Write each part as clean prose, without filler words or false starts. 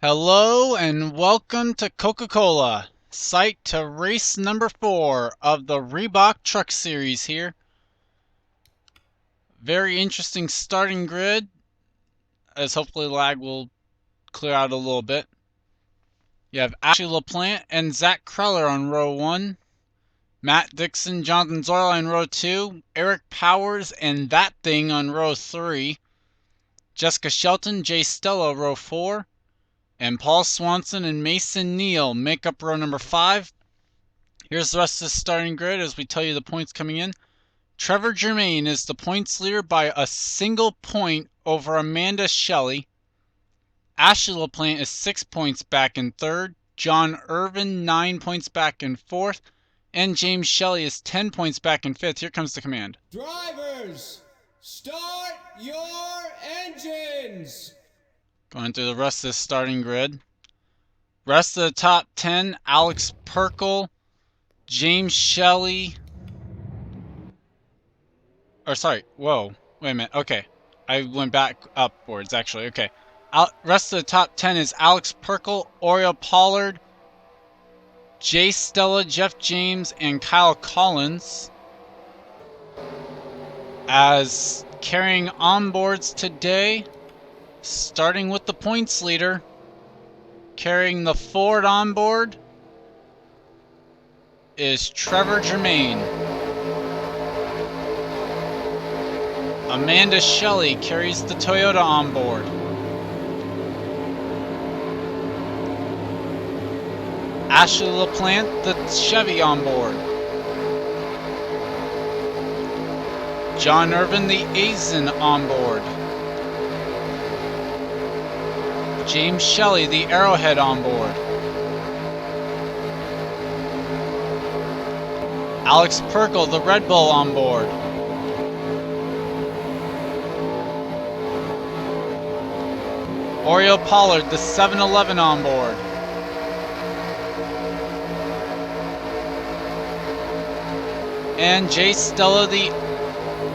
Hello and welcome to Coca-Cola, site to race number 4 of the Reebok Truck Series here. Very interesting starting grid, as hopefully lag will clear out a little bit. You have Ashley LaPlante and Zach Kreller on row 1, Matt Dixon, Jonathan Zorla row 2, Eric Powers and That Thing on row 3, Jessica Shelton, Jay Stella row 4, and Paul Swanson and Mason Neal make up row number 5. Here's the rest of the starting grid as we tell you the points coming in. Trevor Germain is the points leader by a single point over Amanda Shelley. Ashley LaPlante is 6 points back in third. John Irvin 9 points back in fourth. And James Shelley is 10 points back in fifth. Here comes the command. Drivers, start your engines! Going through the rest of the starting grid. Rest of the top 10, Alex Perkle, James Shelley. Or sorry, whoa, wait a minute, okay. I went back upwards, actually, okay. Rest of the top 10 is Alex Perkle, Oriel Pollard, Jay Stella, Jeff James, and Kyle Collins. As carrying onboards today, starting with the points leader, carrying the Ford onboard is Trevor Germain. Amanda Shelley carries the Toyota onboard. Ashley LaPlante, the Chevy onboard. John Irvin, the Aisin onboard. James Shelley, the Arrowhead onboard. Alex Perkle, the Red Bull onboard. Oriel Pollard, the 7-Eleven onboard. And Jay Stella, the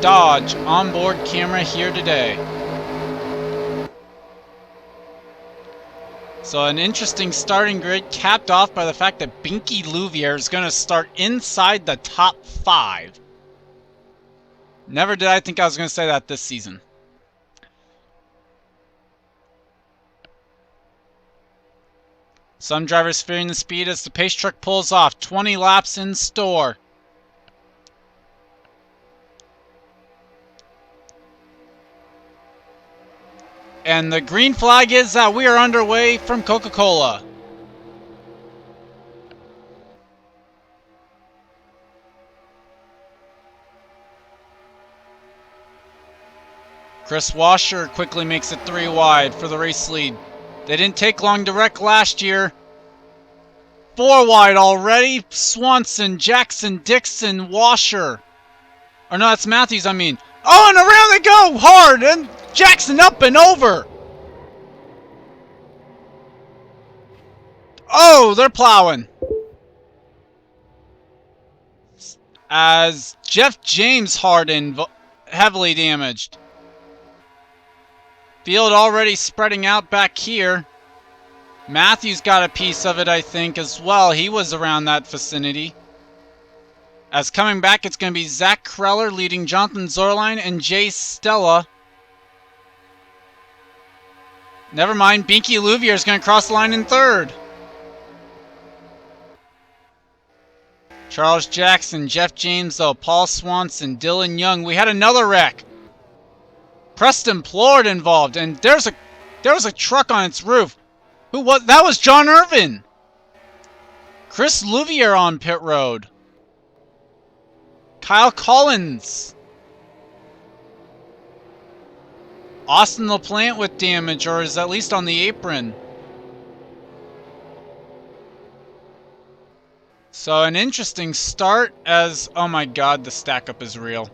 Dodge onboard camera here today. So an interesting starting grid capped off by the fact that Binky Louvier is going to start inside the top 5. Never did I think I was going to say that this season. Some drivers fearing the speed as the pace truck pulls off. 20 laps in store. And the green flag is that we are underway from Coca-Cola. Chris Washer quickly makes it 3 wide for the race lead. They didn't take long to wreck last year. 4 wide already. Swanson, Jackson, Dixon, Washer. Or no, that's Matthews, I mean. Oh, and around they go hard, and Jackson up and over. Oh, they're plowing. As Jeff James hardened, heavily damaged. Field already spreading out back here. Matthews got a piece of it, I think, as well. He was around that vicinity. As coming back, it's going to be Zach Kreller leading Jonathan Zorline and Jay Stella. Never mind, Binky Louvier is going to cross the line in third. Charles Jackson, Jeff James, though, Paul Swanson, Dylan Young. We had another wreck. Preston Plord involved, and there was a truck on its roof. Who was that? Was John Irvin. Chris Louvier on pit road. Kyle Collins. Austin LaPlante with damage, or is at least on the apron. So an interesting start as, oh my god, the stack up is real.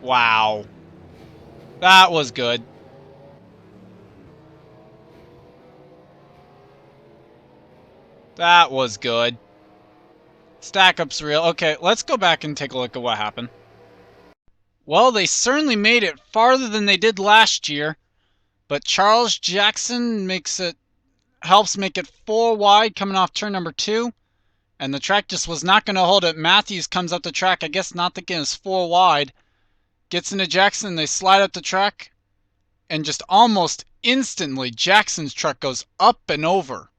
Wow. That was good. That was good. Stack up's real. Okay, let's go back and take a look at what happened. Well, they certainly made it farther than they did last year. But Charles Jackson helps make it 4 wide coming off turn number 2. And the track just was not going to hold it. Matthews comes up the track, I guess not thinking it's 4 wide. Gets into Jackson, they slide up the track. And just almost instantly, Jackson's truck goes up and over.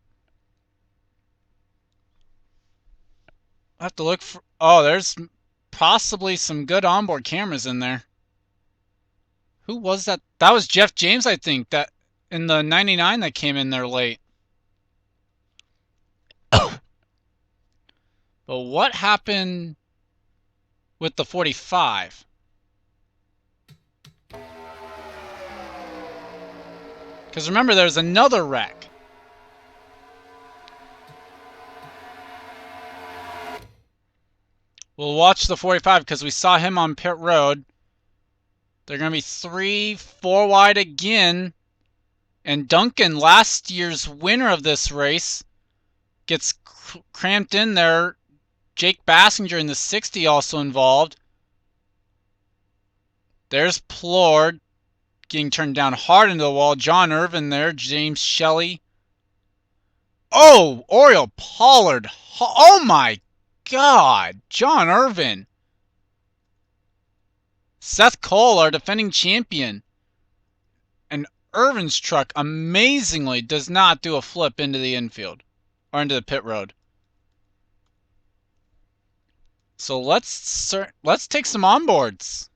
I have to look for... Oh, there's possibly some good onboard cameras in there. Who was that? That was Jeff James, I think, that in the 99 that came in there late. But what happened with the 45? Because remember, there's another wreck. We'll watch the 45 because we saw him on pit road. They're going to be 3, 4 wide again. And Duncan, last year's winner of this race, gets cramped in there. Jake Bassinger in the 60 also involved. There's Plord getting turned down hard into the wall. John Irvin there. James Shelley. Oh, Oriole Pollard. Oh my God. John Irvin. Seth Cole, our defending champion. And Irvin's truck amazingly does not do a flip into the infield. Or into the pit road. So let's take some onboards.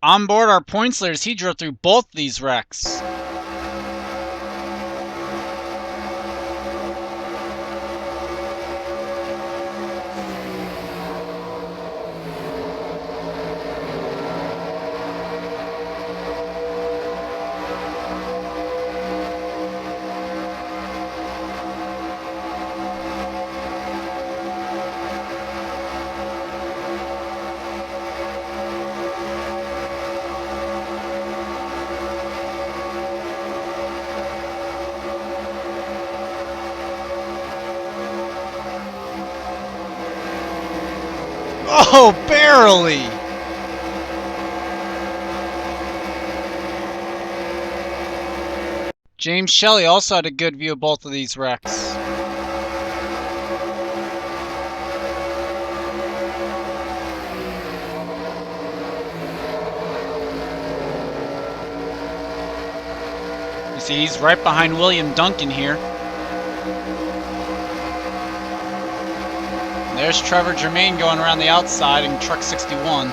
Onboard our points leaders, he drove through both these wrecks. Oh, barely! James Shelley also had a good view of both of these wrecks. You see, he's right behind William Duncan here. There's Trevor Germain going around the outside in truck 61.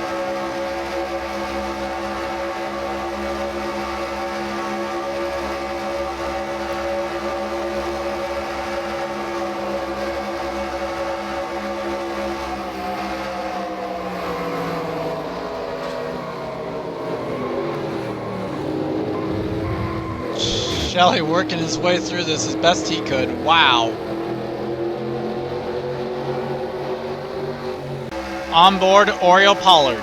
Shelley working his way through this as best he could. Wow. Onboard Oriole Pollard.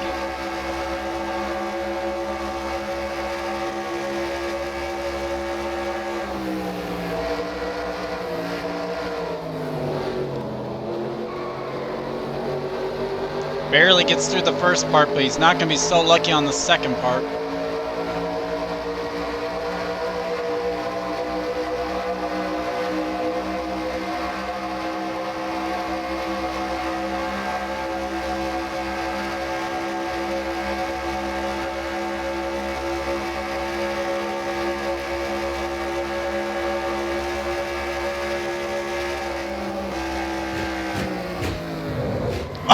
Barely gets through the first part, but he's not going to be so lucky on the second part.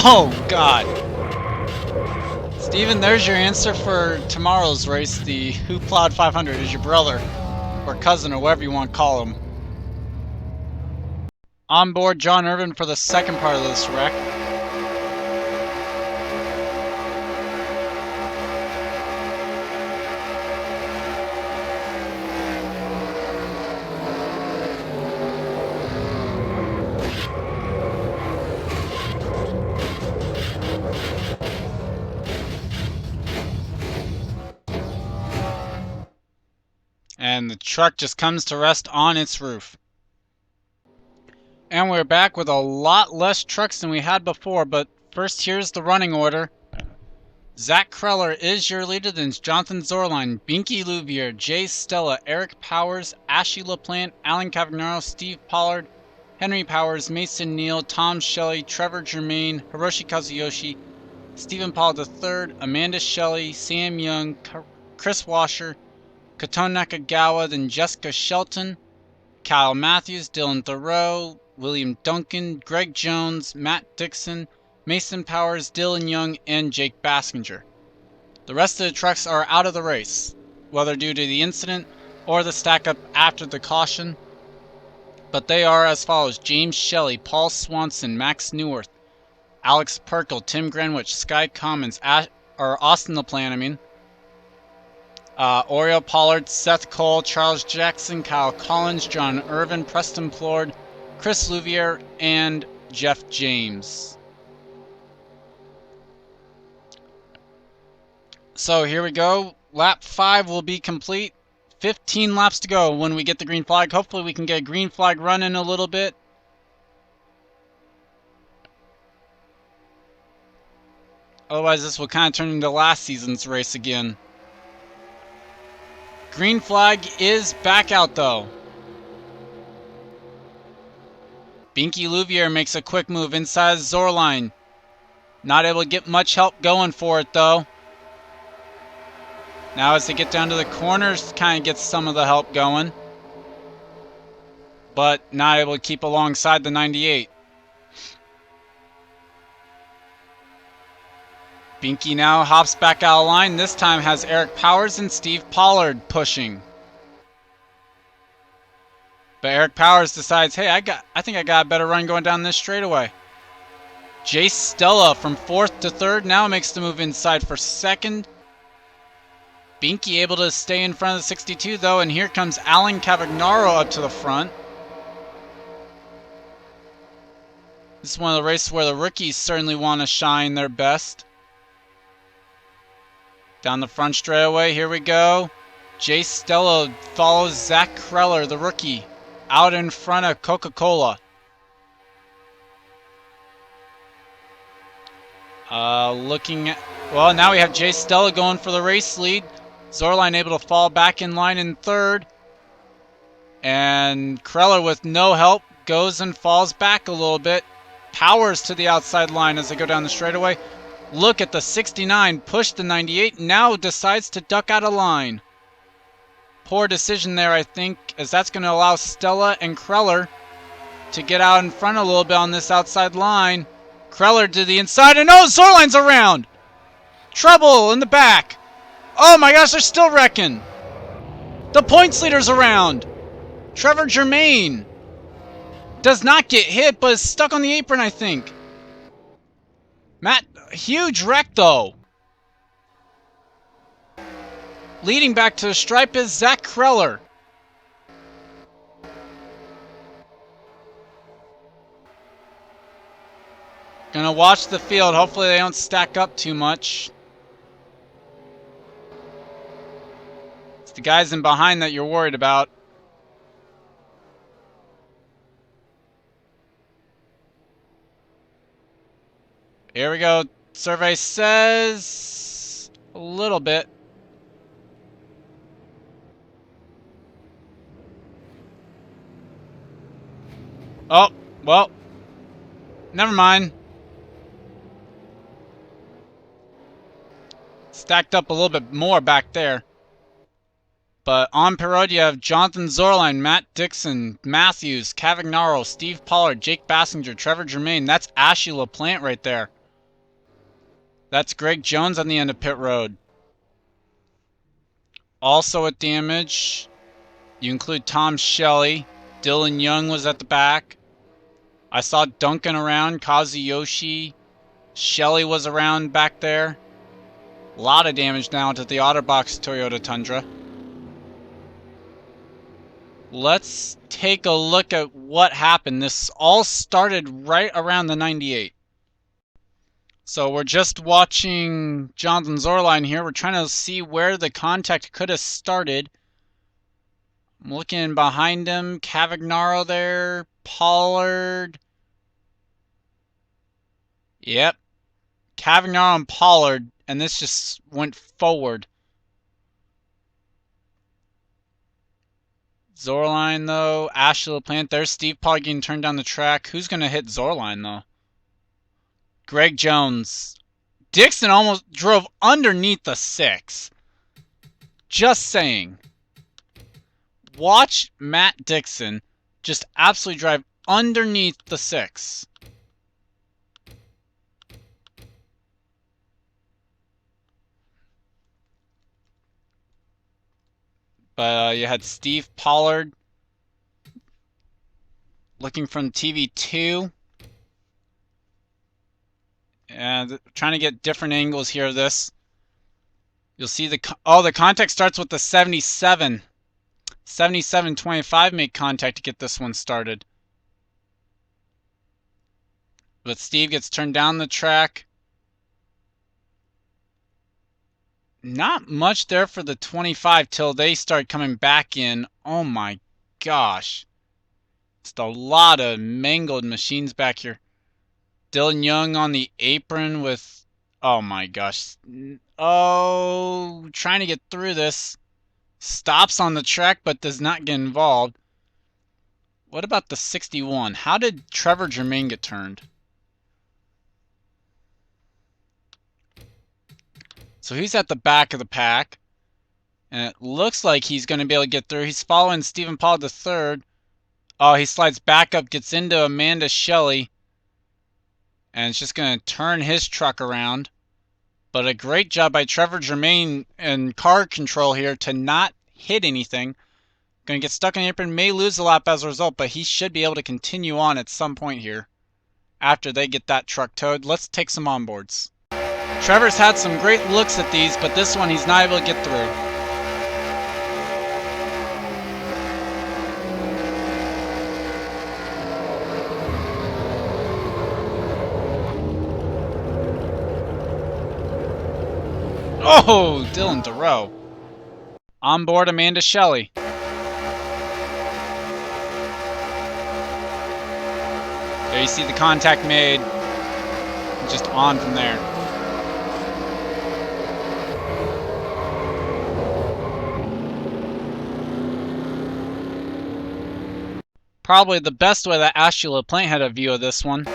Oh, God. Steven, there's your answer for tomorrow's race. The Who Plowed 500 is your brother, or cousin, or whatever you want to call him. On board John Irvin for the second part of this wreck. And the truck just comes to rest on its roof. And we're back with a lot less trucks than we had before, but first here's the running order. Zach Kreller is your leader, then it's Jonathan Zorline, Binky Louvier, Jay Stella, Eric Powers, Ashley LaPlante, Alan Cavagnaro, Steve Pollard, Henry Powers, Mason Neal, Tom Shelley, Trevor Germain, Hiroshi Kazuyoshi, Stephen Paul III, Amanda Shelley, Sam Young, Chris Washer, Katon Nakagawa, then Jessica Shelton, Kyle Matthews, Dylan Thoreau, William Duncan, Greg Jones, Matt Dixon, Mason Powers, Dylan Young, and Jake Baskinger. The rest of the trucks are out of the race, whether due to the incident or the stack up after the caution, but they are as follows: James Shelley, Paul Swanson, Max Neuwirth, Alex Perkel, Tim Greenwich, Sky Commons, Austin LaPlante, Oriel Pollard, Seth Cole, Charles Jackson, Kyle Collins, John Irvin, Preston Plord, Chris Louvier, and Jeff James. So here we go. Lap 5 will be complete. 15 laps to go when we get the green flag. Hopefully we can get a green flag run in a little bit. Otherwise this will kind of turn into last season's race again. Green flag is back out though. Binky Louvier makes a quick move inside Zorline. Not able to get much help going for it though. Now as they get down to the corners, kind of gets some of the help going. But not able to keep alongside the 98. Binky now hops back out of line. This time has Eric Powers and Steve Pollard pushing. But Eric Powers decides, hey, I think I got a better run going down this straightaway. Jay Stella from 4th to 3rd now makes the move inside for 2nd. Binky able to stay in front of the 62 though, and here comes Alan Cavagnaro up to the front. This is one of the races where the rookies certainly want to shine their best. Down the front straightaway, here we go. Jay Stella follows Zach Kreller, the rookie, out in front of Coca-Cola. Looking at... Well, now we have Jay Stella going for the race lead. Zorline able to fall back in line in 3rd. And Kreller with no help goes and falls back a little bit. Powers to the outside line as they go down the straightaway. Look at the 69 push the 98. Now decides to duck out of line. Poor decision there, I think, as that's going to allow Stella and Kreller to get out in front a little bit on this outside line. Kreller to the inside, and oh, Zorline's around! Trouble in the back! Oh my gosh, they're still wrecking! The points leader's around! Trevor Germain does not get hit, but is stuck on the apron, I think. Matt, huge wreck though. Leading back to the stripe is Zach Kreller. Gonna watch the field. Hopefully they don't stack up too much. It's the guys in behind that you're worried about. Here we go. Survey says a little bit. Oh, well, never mind. Stacked up a little bit more back there. But on parade you have Jonathan Zorline, Matt Dixon, Matthews, Cavagnaro, Steve Pollard, Jake Bassinger, Trevor Germain. That's Ashley LaPlante right there. That's Greg Jones on the end of pit road. Also at damage, you include Tom Shelley. Dylan Young was at the back. I saw Duncan around, Kazuyoshi. Shelley was around back there. A lot of damage now to the Otterbox Toyota Tundra. Let's take a look at what happened. This all started right around the 98. So we're just watching Jonathan Zorline here. We're trying to see where the contact could have started. I'm looking behind him. Cavagnaro there. Pollard. Yep. Cavagnaro and Pollard and this just went forward. Zorline, though. Ashley Plant. There's Steve Pollard getting turned down the track. Who's going to hit Zorline, though? Greg Jones. Dixon almost drove underneath the 6. Just saying. Watch Matt Dixon just absolutely drive underneath the 6. But you had Steve Pollard looking from TV2. And trying to get different angles here of this. You'll see the contact starts with the 77. 77.25 made contact to get this one started. But Steve gets turned down the track. Not much there for the 25 till they start coming back in. Oh my gosh. Just a lot of mangled machines back here. Dylan Young on the apron with... Oh my gosh. Oh, trying to get through this. Stops on the track but does not get involved. What about the 61? How did Trevor Germain get turned? So he's at the back of the pack. And it looks like he's going to be able to get through. He's following Stephen Pollard III. Oh, he slides back up, gets into Amanda Shelley. And it's just going to turn his truck around. But a great job by Trevor Germain and car control here to not hit anything. Going to get stuck in the apron. May lose a lap as a result, but he should be able to continue on at some point here. After they get that truck towed. Let's take some onboards. Trevor's had some great looks at these, but this one he's not able to get through. Oh, Dylan Thoreau. On board Amanda Shelley. There you see the contact made. Just on from there. Probably the best way that Ashley LaPlante had a view of this one.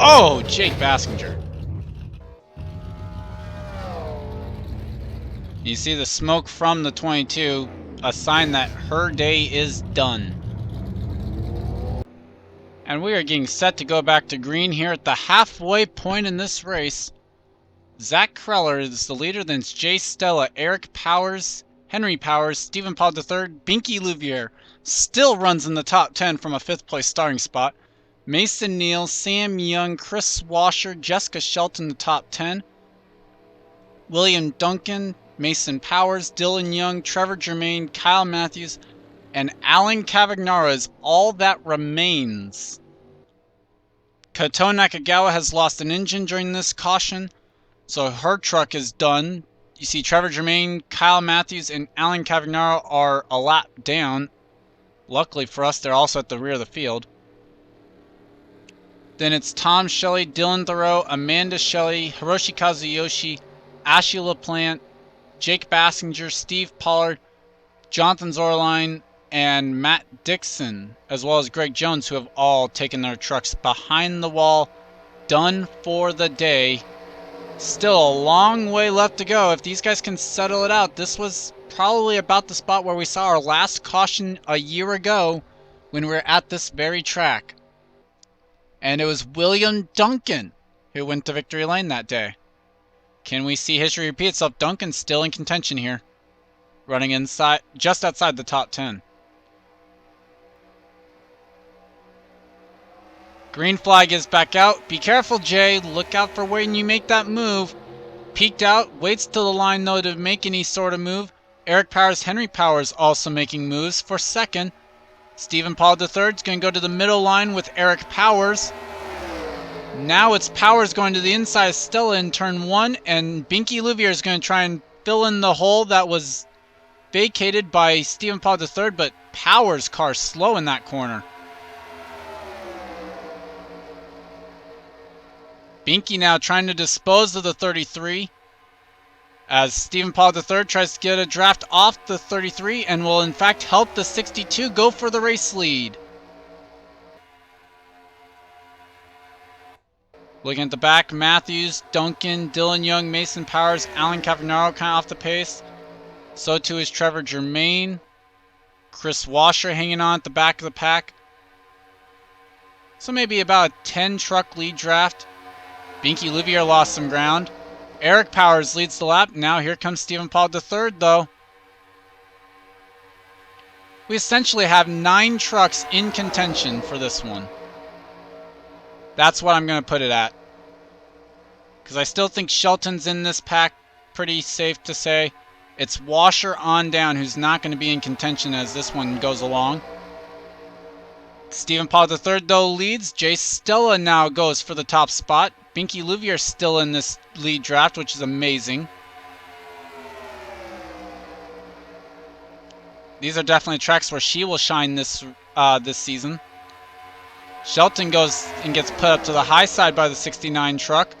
Oh, Jake Bassinger. You see the smoke from the 22, a sign that her day is done. And we are getting set to go back to green here at the halfway point in this race. Zach Kreller is the leader, then it's Jay Stella, Eric Powers, Henry Powers, Stephen Pollard III, Binky Louvier still runs in the top 10 from a 5th place starting spot. Mason Neal, Sam Young, Chris Washer, Jessica Shelton in the top 10. William Duncan, Mason Powers, Dylan Young, Trevor Germain, Kyle Matthews, and Alan Cavagnaro is all that remains. Kato Nakagawa has lost an engine during this caution, so her truck is done. You see Trevor Germain, Kyle Matthews, and Alan Cavagnaro are a lap down. Luckily for us, they're also at the rear of the field. Then it's Tom Shelley, Dylan Thoreau, Amanda Shelley, Hiroshi Kazuyoshi, Ashley LaPlante, Jake Bassinger, Steve Pollard, Jonathan Zorline, and Matt Dixon, as well as Greg Jones, who have all taken their trucks behind the wall, done for the day. Still a long way left to go. If these guys can settle it out, this was probably about the spot where we saw our last caution a year ago when we were at this very track. And it was William Duncan who went to victory lane that day. Can we see history repeat itself? Duncan's still in contention here, running inside, just outside the top 10. Green flag is back out. Be careful, Jay. Look out for when you make that move. Peeked out. Waits till the line, though, to make any sort of move. Eric Powers, Henry Powers also making moves for second. Stephen Pollard III is going to go to the middle line with Eric Powers. Now it's Powers going to the inside of Stella in turn 1, and Binky Louvier is going to try and fill in the hole that was vacated by Stephen Paul III, but Powers' car slow in that corner. Binky now trying to dispose of the 33 as Stephen Paul III tries to get a draft off the 33 and will in fact help the 62 go for the race lead. Looking at the back, Matthews, Duncan, Dylan Young, Mason Powers, Alan Cavagnaro kind of off the pace. So too is Trevor Germain. Chris Washer hanging on at the back of the pack. So maybe about a 10 truck lead draft. Binky Livier lost some ground. Eric Powers leads the lap. Now here comes Stephen Paul III though. We essentially have 9 trucks in contention for this one. That's what I'm going to put it at. Because I still think Shelton's in this pack, pretty safe to say. It's Washer on down who's not going to be in contention as this one goes along. Stephen Paul III though leads. Jay Stella now goes for the top spot. Binky Livier still in this lead draft, which is amazing. These are definitely tracks where she will shine this season. Shelton goes and gets put up to the high side by the 69 truck.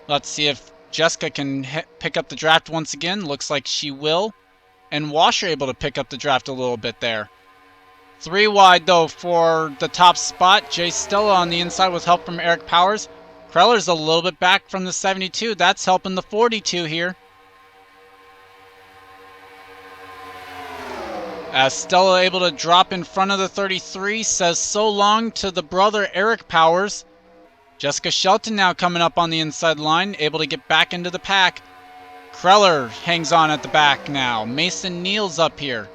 Let's see if Jessica can pick up the draft once again. Looks like she will. And Washer able to pick up the draft a little bit there. 3 wide though for the top spot. Jay Stella on the inside with help from Eric Powers. Kreller's a little bit back from the 72. That's helping the 42 here. As Stella able to drop in front of the 33, says so long to the brother Eric Powers. Jessica Shelton now coming up on the inside line, able to get back into the pack. Kreller hangs on at the back now. Mason Neal's up here.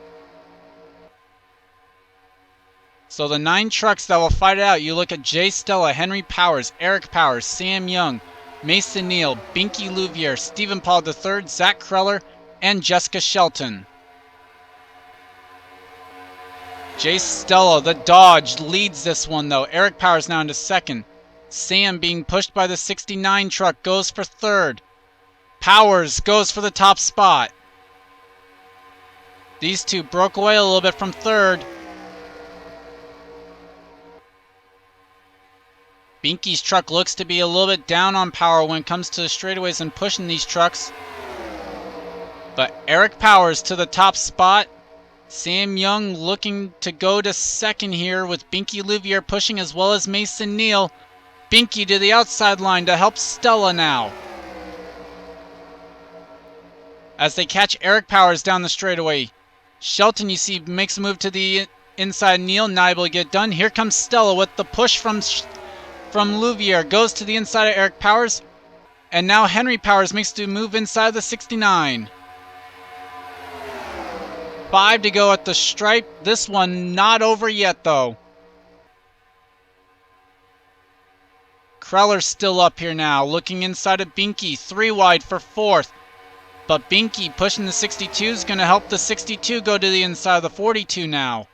So the 9 trucks that will fight it out, you look at Jay Stella, Henry Powers, Eric Powers, Sam Young, Mason Neal, Binky Louvier, Stephen Paul III, Zach Kreller, and Jessica Shelton. Jay Stella, the Dodge, leads this one though. Eric Powers now into second. Sam being pushed by the 69 truck goes for third. Powers goes for the top spot. These two broke away a little bit from third. Binky's truck looks to be a little bit down on power when it comes to the straightaways and pushing these trucks. But Eric Powers to the top spot. Sam Young looking to go to second here with Binky Louvier pushing as well as Mason Neal. Binky to the outside line to help Stella now. As they catch Eric Powers down the straightaway. Shelton, you see, makes a move to the inside. Neal not able to get done. Here comes Stella with the push from Louvier. Goes to the inside of Eric Powers. And now Henry Powers makes the move inside the 69. 5 to go at the stripe. This one not over yet though. Kreller's still up here now, looking inside of Binky. 3 wide for fourth. But Binky pushing the 62 is going to help the 62 go to the inside of the 42 now.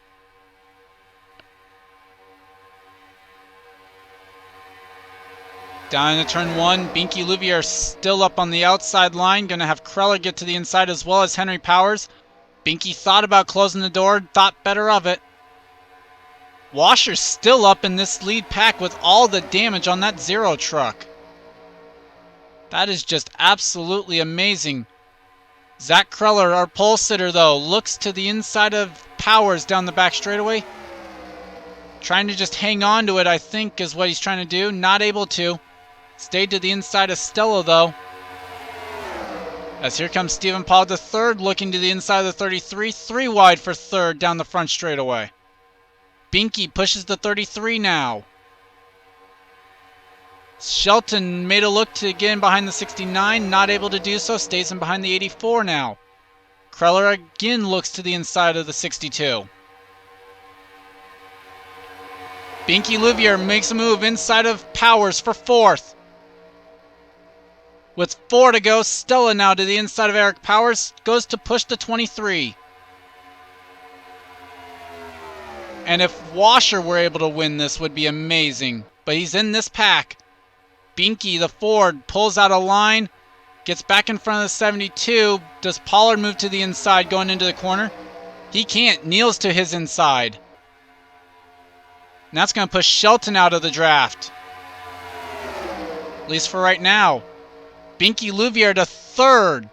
Down into turn 1, Binky Louvier still up on the outside line. Going to have Kreller get to the inside as well as Henry Powers. Binky thought about closing the door, thought better of it. Washer's still up in this lead pack with all the damage on that 0 truck. That is just absolutely amazing. Zach Kreller, our pole sitter though, looks to the inside of Powers down the back straightaway. Trying to just hang on to it, I think, is what he's trying to do. Not able to. Stayed to the inside of Stella though. As here comes Stephen Paul III looking to the inside of the 33. 3 wide for third down the front straightaway. Binky pushes the 33 now. Shelton made a look to get in behind the 69. Not able to do so. Stays in behind the 84 now. Kreller again looks to the inside of the 62. Binky Louvier makes a move inside of Powers for fourth. With 4 to go, Stella now to the inside of Eric Powers. Goes to push the 23. And if Washer were able to win this, would be amazing. But he's in this pack. Binky, the Ford, pulls out a line. Gets back in front of the 72. Does Pollard move to the inside going into the corner? He can't. Kneels to his inside. And that's going to push Shelton out of the draft. At least for right now. Binky Louvier to third.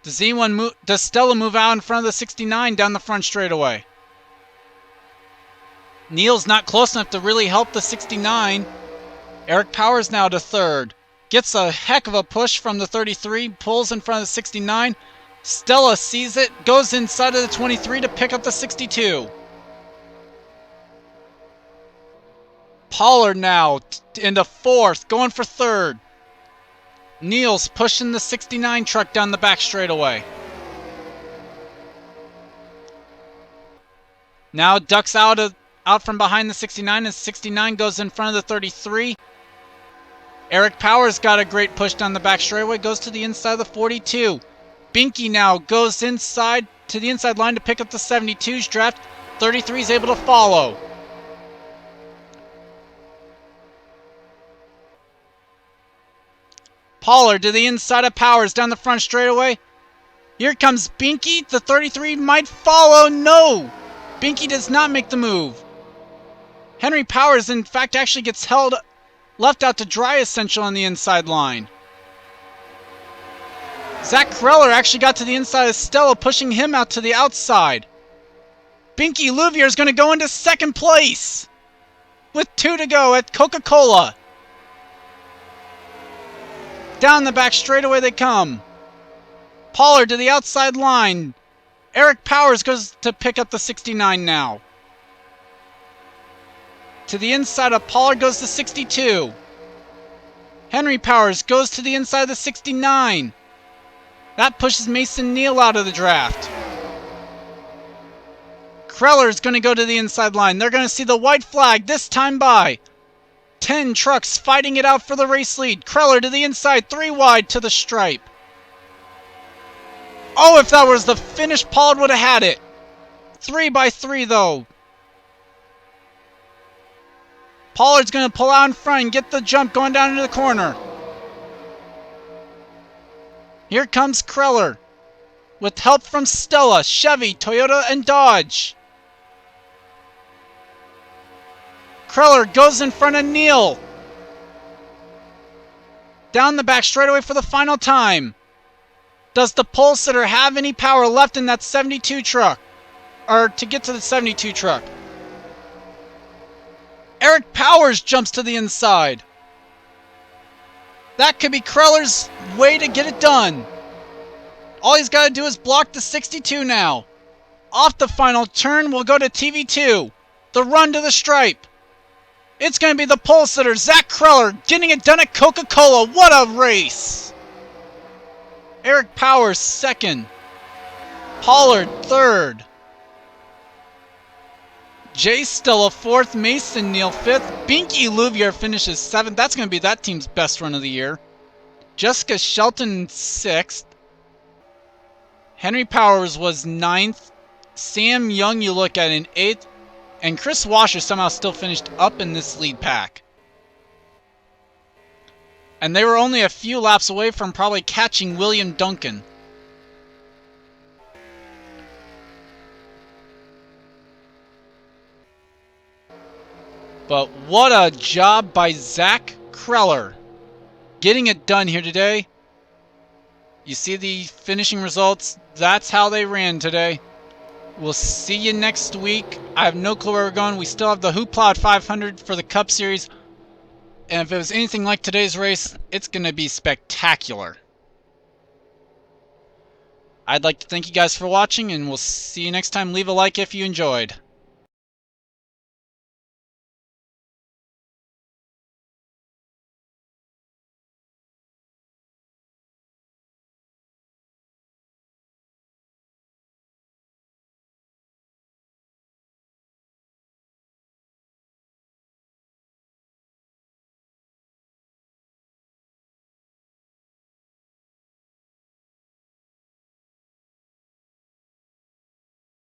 Does Stella move out in front of the 69 down the front straightaway? Neal's not close enough to really help the 69. Eric Powers now to third. Gets a heck of a push from the 33. Pulls in front of the 69. Stella sees it. Goes inside of the 23 to pick up the 62. Pollard now into fourth. Going for third. Neal's pushing the 69 truck down the back straightaway. Now ducks out from behind the 69 and 69 goes in front of the 33. Eric Powers got a great push down the back straightaway, goes to the inside of the 42. Binky now goes inside to the inside line to pick up the 72's draft. 33 is able to follow. Pollard to the inside of Powers down the front straightaway. Here comes Binky. The 33 might follow. No! Binky does not make the move. Henry Powers, in fact, actually gets left out to dry essential on the inside line. Zach Kreller actually got to the inside of Stella, pushing him out to the outside. Binky Louvier is going to go into second place with 2 to go at Coca-Cola. Down the back straightaway they come. Pollard to the outside line. Eric Powers goes to pick up the 69 now. To the inside of Pollard goes the 62. Henry Powers goes to the inside of the 69. That pushes Mason Neal out of the draft. Kreller's going to go to the inside line. They're going to see the white flag this time by. 10 trucks fighting it out for the race lead. Kreller to the inside, 3 wide to the stripe. Oh, if that was the finish, Pollard would have had it. 3 by 3 though. Pollard's going to pull out in front and get the jump going down into the corner. Here comes Kreller with help from Stella, Chevy, Toyota, and Dodge. Kreller goes in front of Neal. Down the back straightaway for the final time. Does the pole sitter have any power left in that 72 truck? Or to get to the 72 truck? Eric Powers jumps to the inside. That could be Kreller's way to get it done. All he's got to do is block the 62 now. Off the final turn, we'll go to TV2. The run to the stripe. It's going to be the pole sitter, Zach Kreller, getting it done at Coca-Cola. What a race! Eric Powers second. Pollard third. Jay Stella fourth. Mason Neal fifth. Binky Louvier finishes seventh. That's going to be that team's best run of the year. Jessica Shelton sixth. Henry Powers was ninth. Sam Young you look at in eighth. And Chris Washer somehow still finished up in this lead pack. And they were only a few laps away from probably catching William Duncan. But what a job by Zach Kreller. Getting it done here today. You see the finishing results. That's how they ran today. We'll see you next week. I have no clue where we're going. We still have the Hoopla 500 for the Cup Series. And if it was anything like today's race, it's going to be spectacular. I'd like to thank you guys for watching, and we'll see you next time. Leave a like if you enjoyed.